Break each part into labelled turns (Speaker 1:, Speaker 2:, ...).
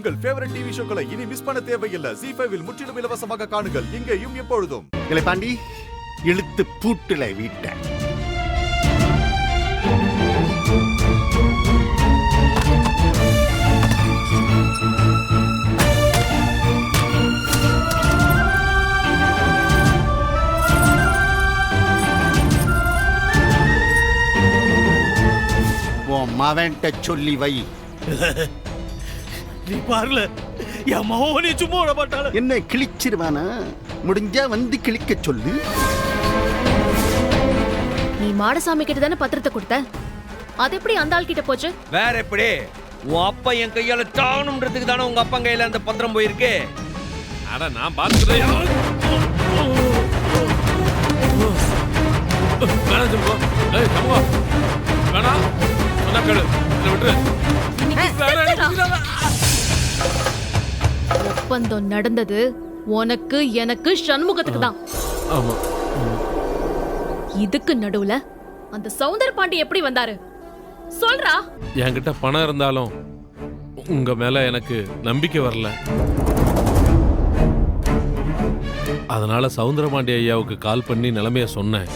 Speaker 1: உங்கள் favourite TV ஷோக்களை இனி miss பண்ண தேவையில்லை. ZEE5 இல் முற்றிலும் இலவசமாக காணுங்கள். இங்கேயும் எப்பொழுதும்.
Speaker 2: பாண்டி இழுத்து பூட்டுல வீட்ட மவன்ட்ட சொல்லி வை.
Speaker 3: நீ பாருல என் மகனே சும்மா விட மாட்டாள.
Speaker 2: என்ன கிழிச்சிருவானா? முடிஞ்சா வந்து கிழிக்க சொல்லு.
Speaker 4: நீ மாடசாமி கிட்ட தானே பத்திரத்தை கொடுத்த, அது எப்படி அந்த ஆள் கிட்ட போச்சு?
Speaker 5: வேற எப்படி? உன் அப்பா என் கையால தானும்ன்றதுக்கு தானே உங்க அப்பா கையில அந்த பத்திரம் போயிருக்கு.
Speaker 6: அட நான் பாத்துக்கிறேன். வேணாம் ஜம்போ. ஏய் ஜம்போ. வேணாம். சொன்னா கேளு. என்ன விட்டுரு.
Speaker 4: ஒப்பந்தம் நடந்தது உனக்கு எனக்கு சண்முகத்துக்கு தான்.
Speaker 6: ஆமா.
Speaker 4: இதுக்கு நடுவுல அந்த சௌந்தர பாண்டி எப்படி வந்தாரு சொல்றா.
Speaker 6: என்கிட்ட பணம் இருந்தாலும் உங்க மேல எனக்கு நம்பிக்கை வரல. அதனால சௌந்தரபாண்டி ஐயாவுக்கு கால் பண்ணி நிலைமைய சொன்னேன்.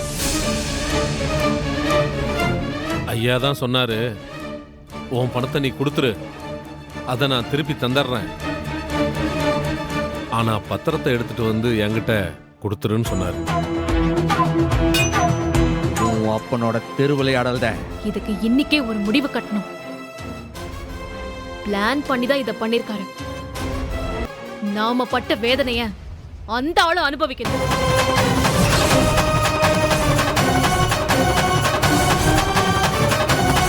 Speaker 6: ஐயா தான் சொன்னாரு, உன் பணத்தை நீ கொடுத்துரு, அதை நான் திருப்பி தந்துடுறேன், ஆனா பத்திரத்தை எடுத்துட்டு வந்து என்கிட்ட கொடுத்துருன்னு சொன்னாரு.
Speaker 5: உன் அப்பனோட தெரு விளையாடல் தான்.
Speaker 4: இதுக்கு இன்னைக்கே ஒரு முடிவு கட்டணும். பிளான் பண்ணி தான் இத பண்ணிருக்காரு. நாம பட்ட வேதனைய அந்த ஆளு அனுபவிக்கணும்.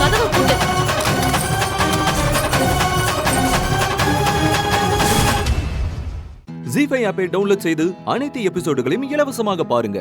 Speaker 4: கதவு பூட்டு.
Speaker 7: ZEE5 ஆப்பை டவுன்லோட் செய்து அனைத்து எபிசோடுகளையும் இலவசமாக பாருங்க.